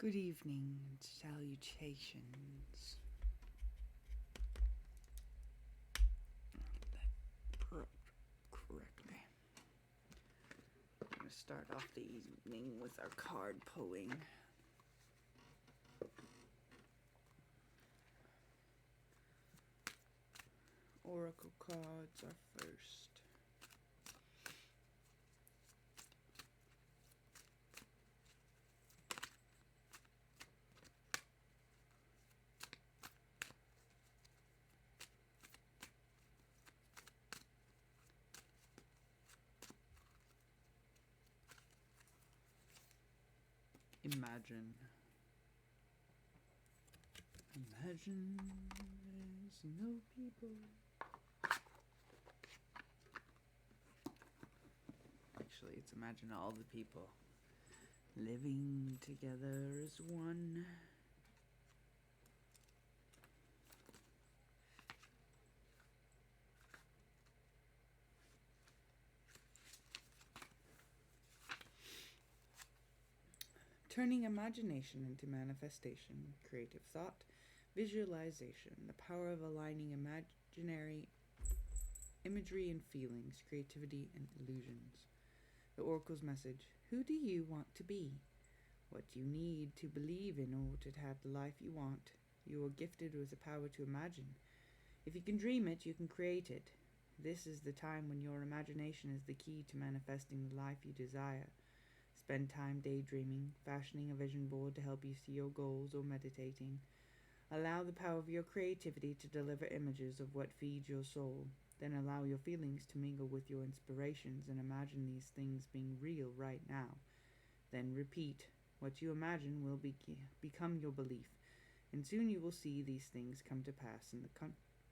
Good evening and salutations. That correctly. I'm going to start off the evening with our card pulling. Oracle cards are first. Imagine. Imagine there's no people. Actually, it's imagine all the people living together as one. Turning imagination into manifestation, creative thought, visualization, the power of aligning imaginary imagery and feelings, creativity and illusions. The Oracle's message: who do you want to be? What do you need to believe in order to have the life you want? You are gifted with the power to imagine. If you can dream it, you can create it. This is the time when your imagination is the key to manifesting the life you desire. Spend time daydreaming, fashioning a vision board to help you see your goals, or meditating. Allow the power of your creativity to deliver images of what feeds your soul. Then allow your feelings to mingle with your inspirations and imagine these things being real right now. Then repeat. What you imagine will become your belief, and soon you will see these things come to pass in the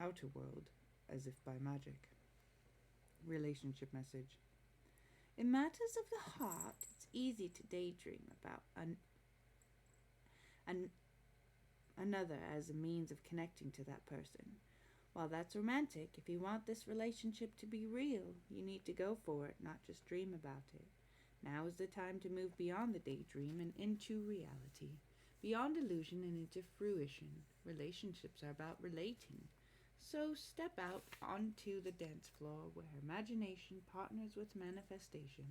outer world as if by magic. Relationship message. In matters of the heart, it's easy to daydream about another as a means of connecting to that person. While that's romantic, if you want this relationship to be real, you need to go for it, not just dream about it. Now is the time to move beyond the daydream and into reality, beyond illusion and into fruition. Relationships are about relating. So step out onto the dance floor where imagination partners with manifestation.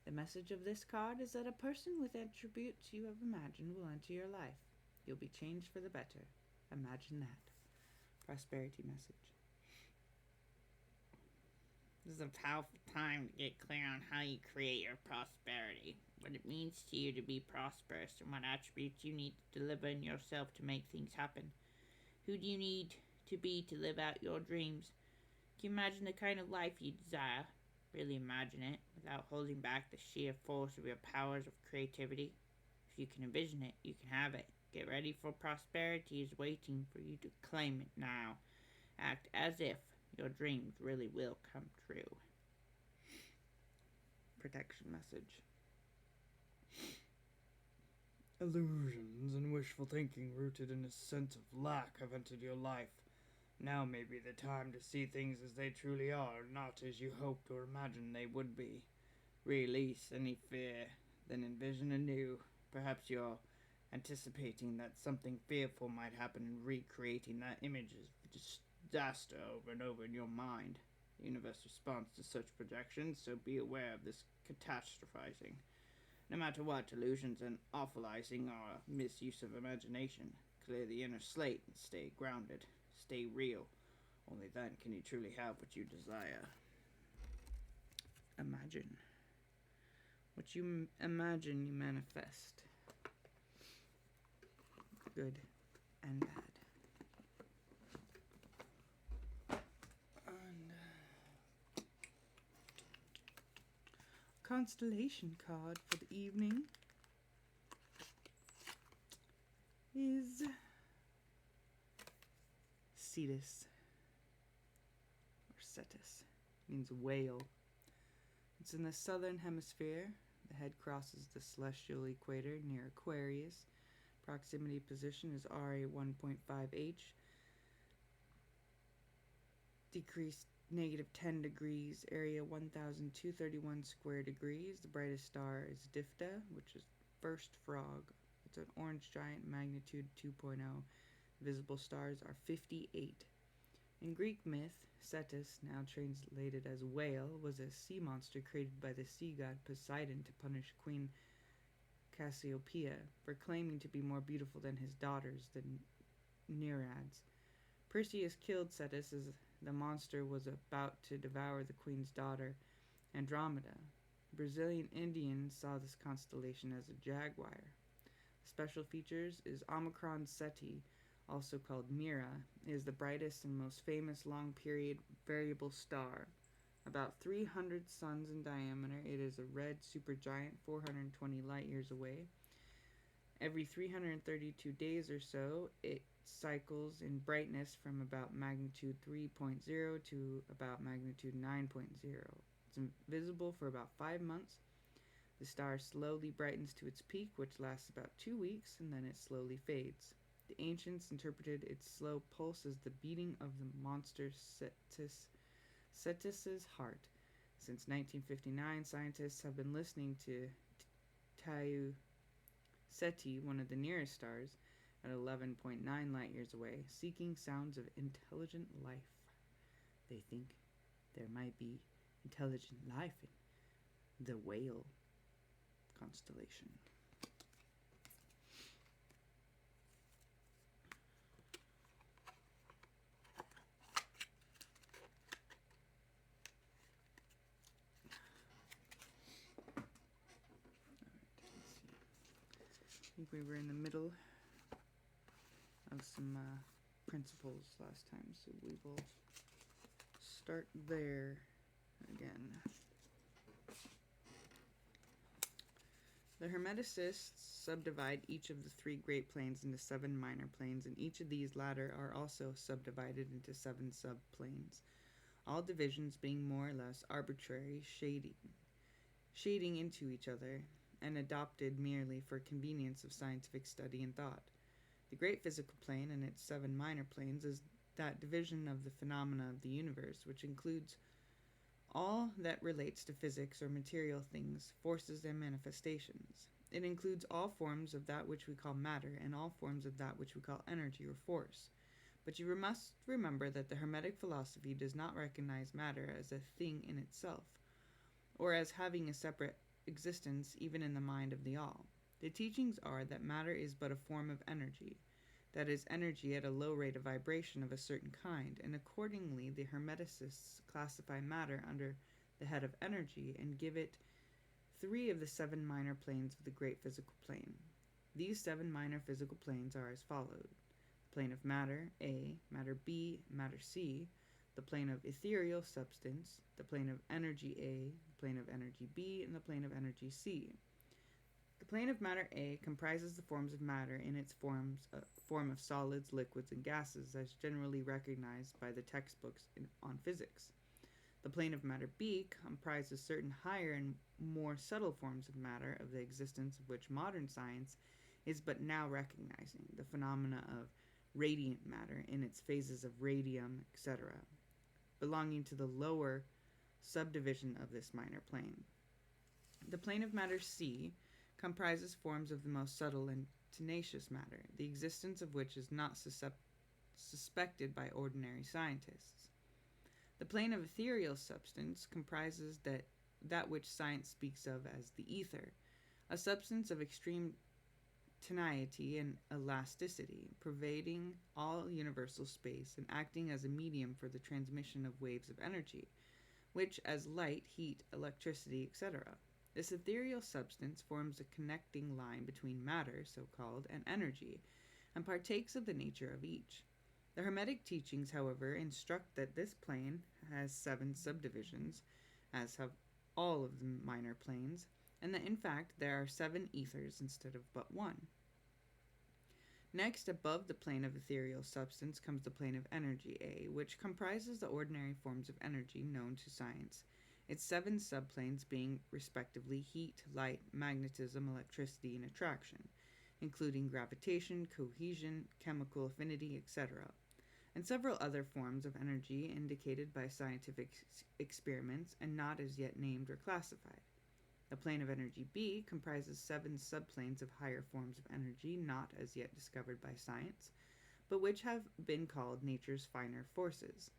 The message of this card is that a person with attributes you have imagined will enter your life. You'll be changed for the better. Imagine that. Prosperity message. This is a powerful time to get clear on how you create your prosperity, what it means to you to be prosperous, and what attributes you need to deliver in yourself to make things happen. Who do you need to be to live out your dreams? Can you imagine the kind of life you desire? Really imagine it without holding back the sheer force of your powers of creativity. If you can envision it, you can have it. Get ready, for prosperity is waiting for you to claim it now. Act as if your dreams really will come true. Protection message. Illusions and wishful thinking rooted in a sense of lack have entered your life. Now may be the time to see things as they truly are, not as you hoped or imagined they would be. Release any fear, then envision anew. Perhaps you're anticipating that something fearful might happen and recreating that image of disaster over and over in your mind. The universe responds to such projections, so be aware of this catastrophizing. No matter what, illusions and awfulizing are a misuse of imagination. Clear the inner slate and stay grounded. Stay real. Only then can you truly have what you desire. Imagine. What you imagine, you manifest. Good and bad. And constellation card for the evening is Cetus or Cetus. Means whale. It's in the southern hemisphere. The head crosses the celestial equator near Aquarius. Proximity position is RA 1.5H. Decreased -10 degrees. Area 1,231 square degrees. The brightest star is Difta, which is first frog. The It's an orange giant, magnitude 2.0. Visible stars are 58. In Greek myth, Cetus, now translated as whale, was a sea monster created by the sea god Poseidon to punish Queen Cassiopeia for claiming to be more beautiful than his daughters, the Nereids. Perseus killed Cetus as the monster was about to devour the queen's daughter, Andromeda. Brazilian Indians saw this constellation as a jaguar. Special features is Omicron Ceti, also called Mira, is the brightest and most famous long-period variable star. About 300 suns in diameter, it is a red supergiant 420 light-years away. Every 332 days or so, it cycles in brightness from about magnitude 3.0 to about magnitude 9.0. It's invisible for about 5 months. The star slowly brightens to its peak, which lasts about 2 weeks, and then it slowly fades. The ancients interpreted its slow pulse as the beating of the monster Cetus's heart. Since 1959, scientists have been listening to Tau Ceti, one of the nearest stars, at 11.9 light-years away, seeking sounds of intelligent life. They think there might be intelligent life in the Whale constellation. I think we were in the middle of some principles last time, so we will start there again. The Hermeticists subdivide each of the 3 great planes into 7 minor planes, and each of these latter are also subdivided into 7 subplanes, all divisions being more or less arbitrary, shading into each other, and adopted merely for convenience of scientific study and thought. The great physical plane and its 7 minor planes is that division of the phenomena of the universe, which includes all that relates to physics or material things, forces, and manifestations. It includes all forms of that which we call matter and all forms of that which we call energy or force. But you must remember that the Hermetic philosophy does not recognize matter as a thing in itself, or as having a separate existence even in the mind of the all. The teachings are that matter is but a form of energy, that is, energy at a low rate of vibration of a certain kind, and accordingly the Hermeticists classify matter under the head of energy and give it 3 of the 7 minor planes of the great physical plane. These 7 minor physical planes are as follows: the plane of matter, A, matter B, matter C, the plane of ethereal substance, the plane of energy A, the plane of energy B, and the plane of energy C. The plane of matter A comprises the forms of matter in its form of solids, liquids, and gases as generally recognized by the textbooks on physics. The plane of matter B comprises certain higher and more subtle forms of matter, of the existence of which modern science is but now recognizing, the phenomena of radiant matter in its phases of radium, etc., belonging to the lower subdivision of this minor plane. The plane of matter C comprises forms of the most subtle and tenacious matter, the existence of which is not suspected by ordinary scientists. The plane of ethereal substance comprises that which science speaks of as the ether, a substance of extreme tenuity and elasticity, pervading all universal space and acting as a medium for the transmission of waves of energy, which as light, heat, electricity, etc. This ethereal substance forms a connecting line between matter, so-called, and energy, and partakes of the nature of each. The Hermetic teachings, however, instruct that this plane has 7 subdivisions, as have all of the minor planes, and that in fact there are 7 ethers instead of but 1. Next, above the plane of ethereal substance comes the plane of energy A, which comprises the ordinary forms of energy known to science, its 7 subplanes being respectively heat, light, magnetism, electricity, and attraction, including gravitation, cohesion, chemical affinity, etc., and several other forms of energy indicated by scientific experiments and not as yet named or classified. The plane of energy B comprises 7 subplanes of higher forms of energy not as yet discovered by science, but which have been called nature's finer forces,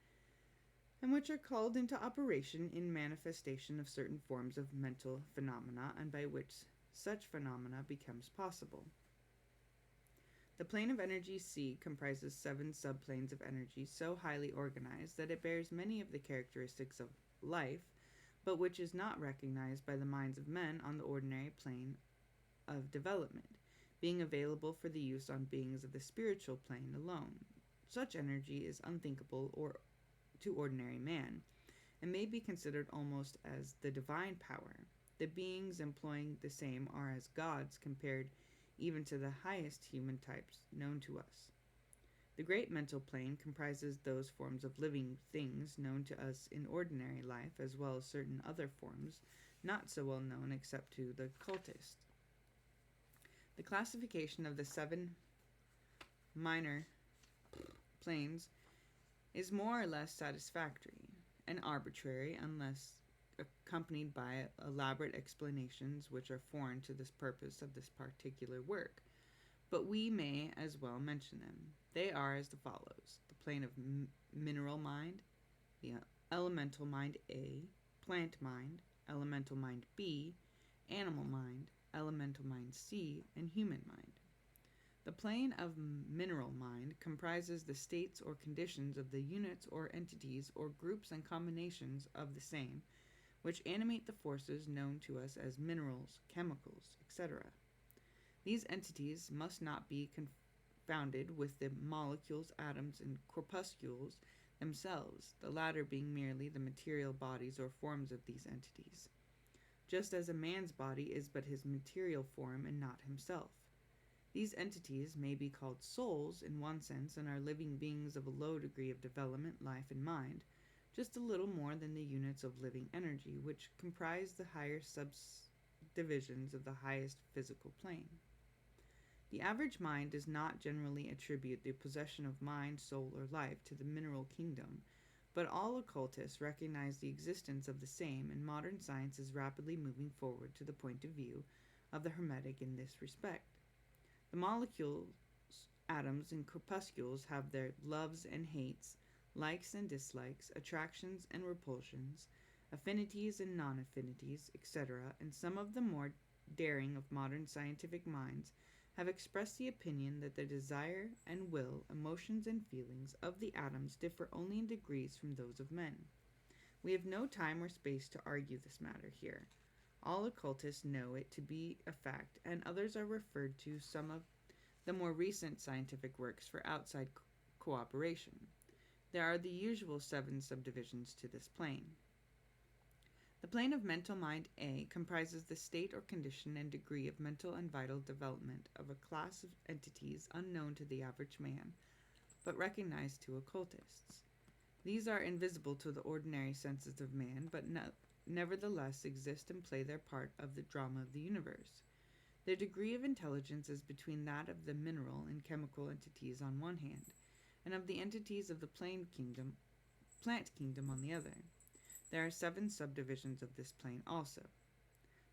and which are called into operation in manifestation of certain forms of mental phenomena, and by which such phenomena becomes possible. The plane of energy C comprises 7 subplanes of energy so highly organized that it bears many of the characteristics of life, but which is not recognized by the minds of men on the ordinary plane of development, being available for the use on beings of the spiritual plane alone. Such energy is unthinkable to ordinary man, and may be considered almost as the divine power. The beings employing the same are as gods compared even to the highest human types known to us. The great mental plane comprises those forms of living things known to us in ordinary life, as well as certain other forms not so well known except to the cultist. The classification of the 7 minor planes is more or less satisfactory and arbitrary unless accompanied by elaborate explanations which are foreign to this purpose of this particular work, but we may as well mention them. They are as follows: the plane of mineral mind, the elemental mind A, plant mind, elemental mind B, animal mind, elemental mind C, and human mind. The plane of mineral mind comprises the states or conditions of the units or entities or groups and combinations of the same, which animate the forces known to us as minerals, chemicals, etc. These entities must not be confounded with the molecules, atoms, and corpuscles themselves, the latter being merely the material bodies or forms of these entities, just as a man's body is but his material form and not himself. These entities may be called souls in one sense, and are living beings of a low degree of development, life, and mind, just a little more than the units of living energy, which comprise the higher subdivisions of the highest physical plane. The average mind does not generally attribute the possession of mind, soul, or life to the mineral kingdom, but all occultists recognize the existence of the same, and modern science is rapidly moving forward to the point of view of the Hermetic in this respect. The molecules, atoms, and corpuscles have their loves and hates, likes and dislikes, attractions and repulsions, affinities and non-affinities, etc., and some of the more daring of modern scientific minds have expressed the opinion that the desire and will, emotions and feelings of the atoms differ only in degrees from those of men. We have no time or space to argue this matter here. All occultists know it to be a fact, and others are referred to some of the more recent scientific works for outside cooperation. There are the usual 7 subdivisions to this plane. The plane of mental mind A comprises the state or condition and degree of mental and vital development of a class of entities unknown to the average man, but recognized to occultists. These are invisible to the ordinary senses of man, but nevertheless exist and play their part of the drama of the universe. Their degree of intelligence is between that of the mineral and chemical entities on one hand, and of the entities of the plant kingdom on the other. There are 7 subdivisions of this plane also.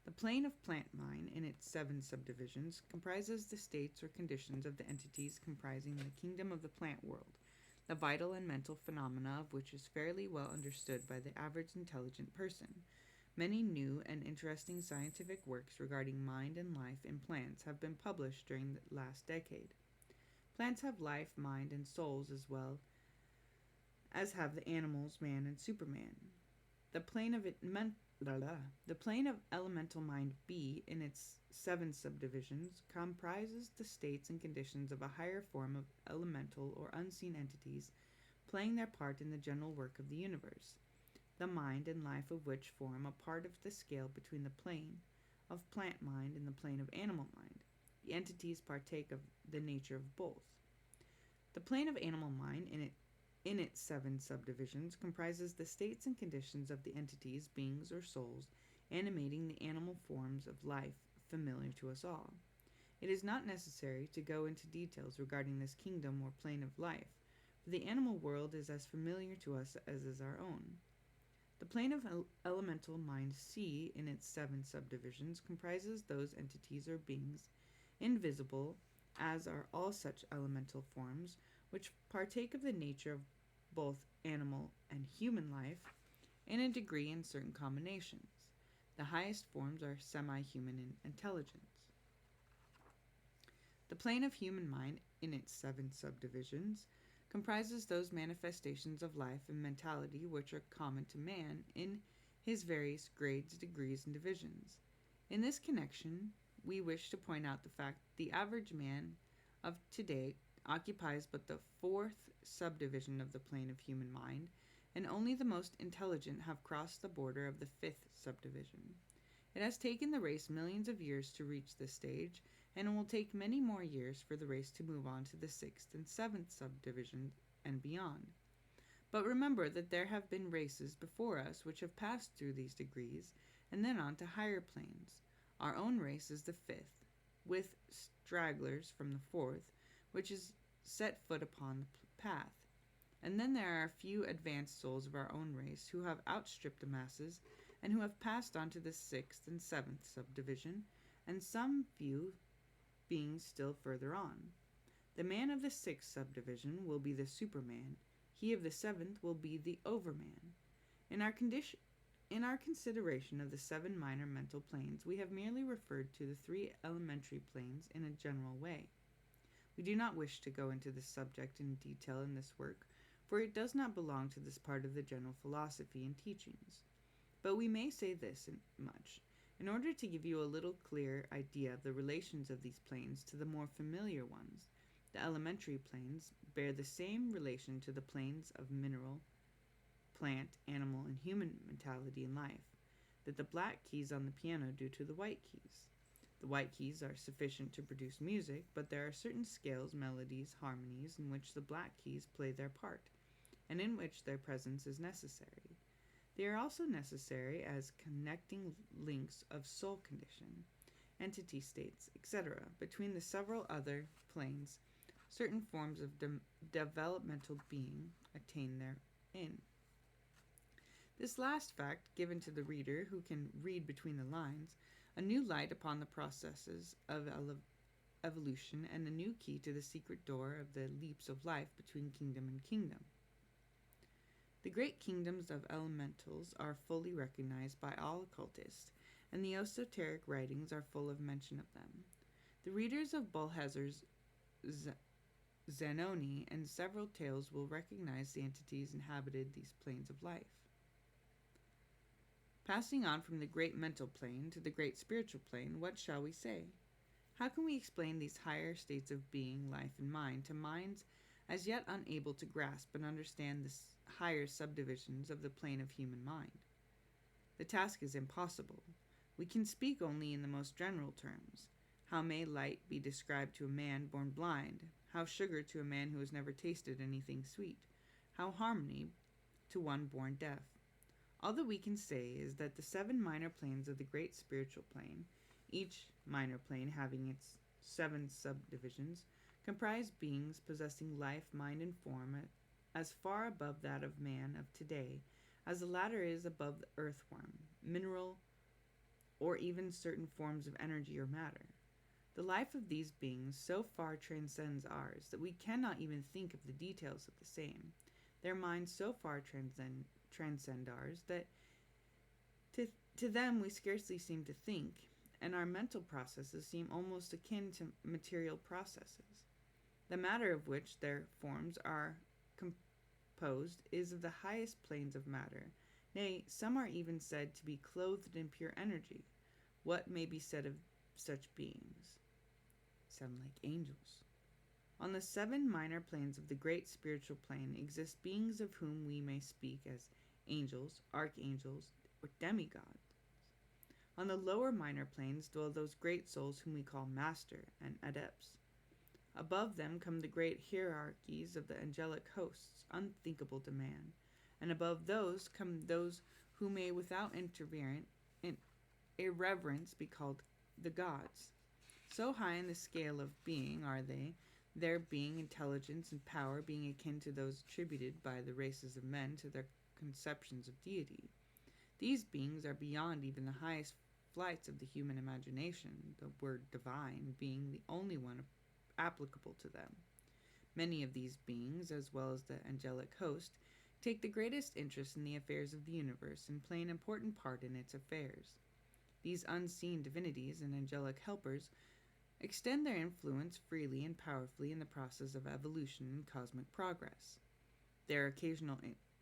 The plane of plant mind, in its 7 subdivisions, comprises the states or conditions of the entities comprising the kingdom of the plant world, the vital and mental phenomena of which is fairly well understood by the average intelligent person. Many new and interesting scientific works regarding mind and life in plants have been published during the last decade. Plants have life, mind, and souls as well as have the animals, man, and Superman. The plane of elemental mind B, in its 7 subdivisions, comprises the states and conditions of a higher form of elemental or unseen entities playing their part in the general work of the universe, the mind and life of which form a part of the scale between the plane of plant mind and the plane of animal mind. The entities partake of the nature of both. The plane of animal mind, in its 7 subdivisions, comprises the states and conditions of the entities, beings, or souls animating the animal forms of life familiar to us all. It is not necessary to go into details regarding this kingdom or plane of life, for the animal world is as familiar to us as is our own. The plane of elemental mind C, in its 7 subdivisions, comprises those entities or beings invisible, as are all such elemental forms, which partake of the nature of both animal and human life in a degree in certain combinations. The highest forms are semi-human in intelligence. The plane of human mind, in its 7 subdivisions, comprises those manifestations of life and mentality which are common to man in his various grades, degrees, and divisions. In this connection, we wish to point out the fact that the average man of today occupies but the 4th subdivision of the plane of human mind, and only the most intelligent have crossed the border of the 5th subdivision. It has taken the race millions of years to reach this stage, and it will take many more years for the race to move on to the 6th and 7th subdivision and beyond. But remember that there have been races before us which have passed through these degrees and then on to higher planes. Our own race is the 5th, with stragglers from the 4th, which has set foot upon the path. And then there are a few advanced souls of our own race who have outstripped the masses and who have passed on to the 6th and 7th subdivision, and some few beings still further on. The man of the 6th subdivision will be the Superman. He of the 7th will be the Overman. In our consideration of the 7 minor mental planes, we have merely referred to the 3 elementary planes in a general way. We do not wish to go into this subject in detail in this work, for it does not belong to this part of the general philosophy and teachings. But we may say this much. In order to give you a little clear idea of the relations of these planes to the more familiar ones, the elementary planes bear the same relation to the planes of mineral, plant, animal, and human mentality in life that the black keys on the piano do to the white keys. The white keys are sufficient to produce music, but there are certain scales, melodies, harmonies in which the black keys play their part, and in which their presence is necessary. They are also necessary as connecting links of soul condition, entity states, etc. Between the several other planes, certain forms of developmental being attain therein. This last fact, given to the reader who can read between the lines, a new light upon the processes of evolution, and a new key to the secret door of the leaps of life between kingdom and kingdom. The great kingdoms of elementals are fully recognized by all occultists, and the esoteric writings are full of mention of them. The readers of Balthazar's Zanoni and several tales will recognize the entities inhabited these planes of life. Passing on from the great mental plane to the great spiritual plane, what shall we say? How can we explain these higher states of being, life, and mind to minds as yet unable to grasp and understand the higher subdivisions of the plane of human mind? The task is impossible. We can speak only in the most general terms. How may light be described to a man born blind? How sugar to a man who has never tasted anything sweet? How harmony to one born deaf? All that we can say is that the 7 minor planes of the great spiritual plane, each minor plane having its 7 subdivisions, comprise beings possessing life, mind, and form as far above that of man of today as the latter is above the earthworm, mineral, or even certain forms of energy or matter. The life of these beings so far transcends ours that we cannot even think of the details of the same. Their minds so far transcend ours that to them we scarcely seem to think, and our mental processes seem almost akin to material processes. The matter of which their forms are composed is of the highest planes of matter. Nay, some are even said to be clothed in pure energy. What may be said of such beings? Some like angels. On the 7 minor planes of the great spiritual plane exist beings of whom we may speak as angels, archangels, or demigods. On the lower minor planes dwell those great souls whom we call master and adepts. Above them come the great hierarchies of the angelic hosts, unthinkable to man, and above those come those who may without irreverence be called the gods. So high in the scale of being are they, their being, intelligence, and power being akin to those attributed by the races of men to their conceptions of deity. These beings are beyond even the highest flights of the human imagination, the word divine being the only one applicable to them. Many of these beings, as well as the angelic host, take the greatest interest in the affairs of the universe and play an important part in its affairs. These unseen divinities and angelic helpers extend their influence freely and powerfully in the process of evolution and cosmic progress. Their occasional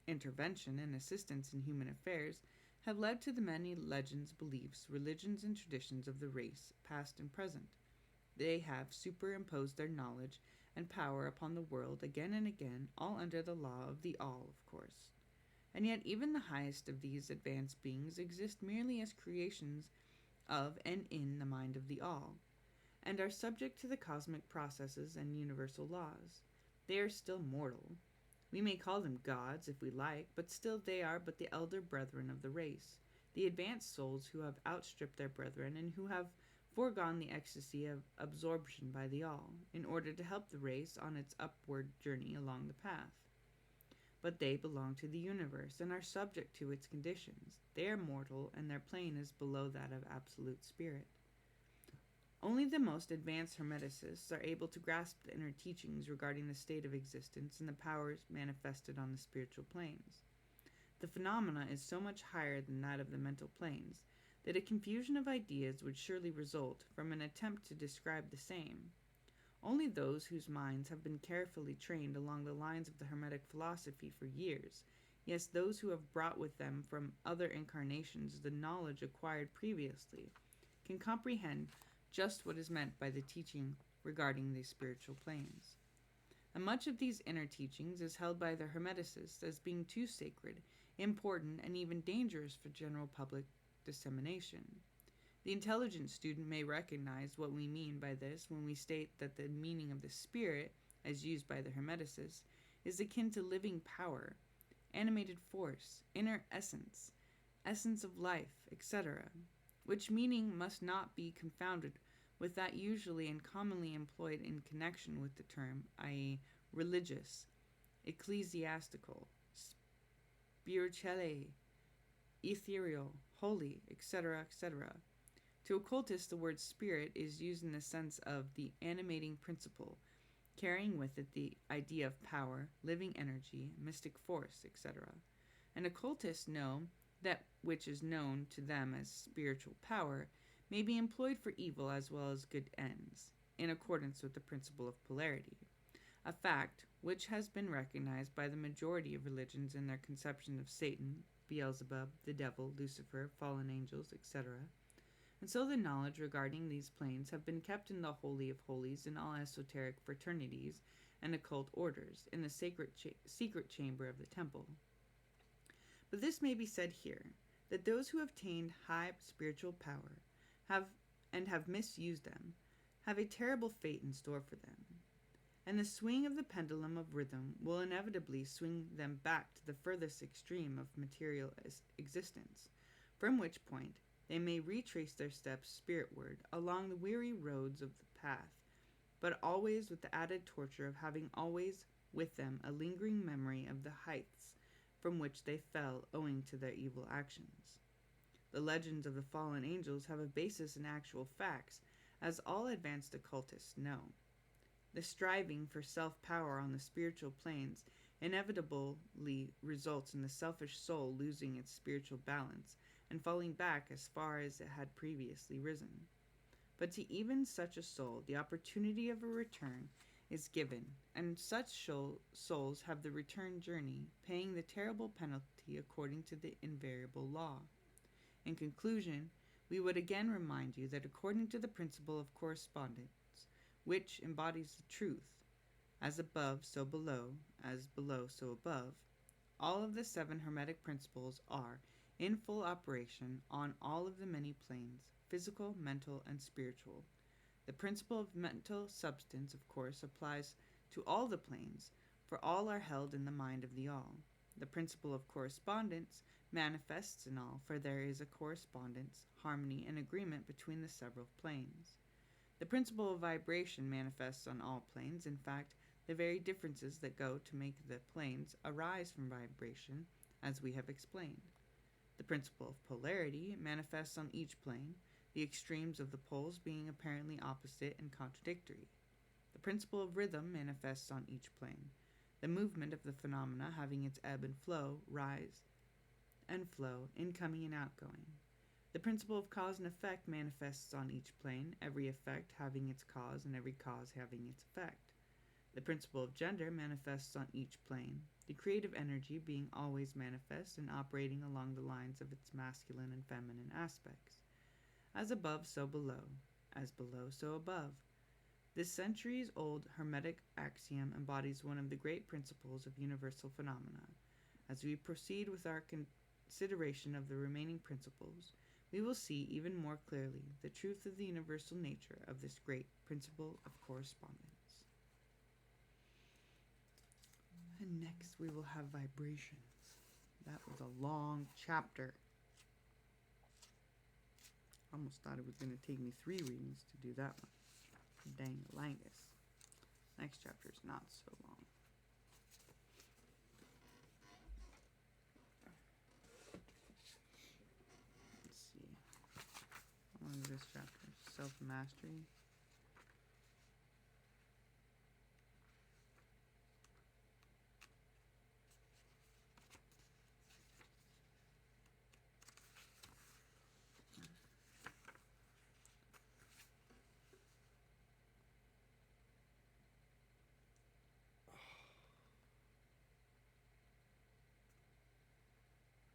intervention and assistance in human affairs have led to the many legends, beliefs, religions, and traditions of the race, past and present. They have superimposed their knowledge and power upon the world again and again, all under the law of the all, of course. And yet, even the highest of these advanced beings exist merely as creations of and in the mind of the all, and are subject to the cosmic processes and universal laws. They are still mortal. We may call them gods if we like, but still they are but the elder brethren of the race, the advanced souls who have outstripped their brethren and who have foregone the ecstasy of absorption by the all, in order to help the race on its upward journey along the path. But they belong to the universe and are subject to its conditions. They are mortal, and their plane is below that of absolute spirit. Only the most advanced Hermeticists are able to grasp the inner teachings regarding the state of existence and the powers manifested on the spiritual planes. The phenomena is so much higher than that of the mental planes that a confusion of ideas would surely result from an attempt to describe the same. Only those whose minds have been carefully trained along the lines of the Hermetic philosophy for years, yes, those who have brought with them from other incarnations the knowledge acquired previously, can comprehend just what is meant by the teaching regarding the spiritual planes. And much of these inner teachings is held by the Hermeticists as being too sacred, important, and even dangerous for general public dissemination. The intelligent student may recognize what we mean by this when we state that the meaning of the spirit, as used by the Hermeticists, is akin to living power, animated force, inner essence, essence of life, etc., which meaning must not be confounded with that usually and commonly employed in connection with the term, i.e., religious, ecclesiastical, spirituelle, ethereal, holy, etc., etc. To occultists, the word spirit is used in the sense of the animating principle, carrying with it the idea of power, living energy, mystic force, etc. And occultists know that which is known to them as spiritual power may be employed for evil as well as good ends, in accordance with the principle of polarity, a fact which has been recognized by the majority of religions in their conception of Satan, Beelzebub, the devil, Lucifer, fallen angels, etc. And so the knowledge regarding these planes have been kept in the Holy of Holies in all esoteric fraternities and occult orders, in the secret chamber of the temple. But this may be said here, that those who have attained high spiritual power have misused them, have a terrible fate in store for them. And the swing of the pendulum of rhythm will inevitably swing them back to the furthest extreme of material existence, from which point they may retrace their steps spiritward along the weary roads of the path, but always with the added torture of having always with them a lingering memory of the heights from which they fell owing to their evil actions. The legends of the fallen angels have a basis in actual facts, as all advanced occultists know. The striving for self-power on the spiritual planes inevitably results in the selfish soul losing its spiritual balance and falling back as far as it had previously risen. But to even such a soul, the opportunity of a return is given, and such souls have the return journey, paying the terrible penalty according to the invariable law. In conclusion, we would again remind you that according to the principle of correspondence, which embodies the truth, as above, so below, as below, so above, all of the 7 Hermetic principles are in full operation on all of the many planes, physical, mental, and spiritual. The principle of mental substance, of course, applies to all the planes, for all are held in the mind of the all. The principle of correspondence manifests in all, for there is a correspondence, harmony, and agreement between the several planes. The principle of vibration manifests on all planes. In fact, the very differences that go to make the planes arise from vibration, as we have explained. The principle of polarity manifests on each plane, the extremes of the poles being apparently opposite and contradictory. The principle of rhythm manifests on each plane, the movement of the phenomena having its ebb and flow, rise and flow, incoming and outgoing. The principle of cause and effect manifests on each plane, every effect having its cause and every cause having its effect. The principle of gender manifests on each plane, the creative energy being always manifest and operating along the lines of its masculine and feminine aspects. As above, so below. As below, so above. This centuries-old Hermetic axiom embodies one of the great principles of universal phenomena. As we proceed with our consideration of the remaining principles, we will see even more clearly the truth of the universal nature of this great principle of correspondence. And next we will have vibrations. That was a long chapter. Almost thought it was going to take me 3 readings to do that one. Dang langus. Next chapter is not so long. Let's see. How long is this chapter? Self-mastery.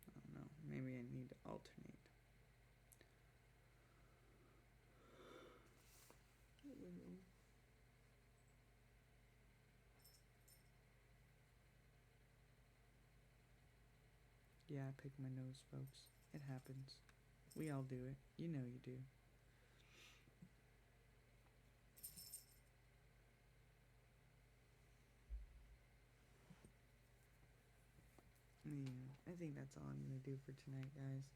I don't know. Maybe I need to alternate. Yeah, I picked my nose, folks. It happens. We all do it. You know you do. Yeah, I think that's all I'm going to do for tonight, guys.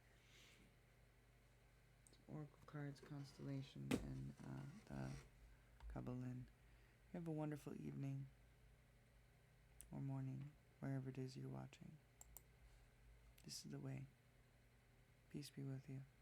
Oracle cards, constellation, and the Kabbalin. Have a wonderful evening or morning, wherever it is you're watching. This is the way. Peace be with you.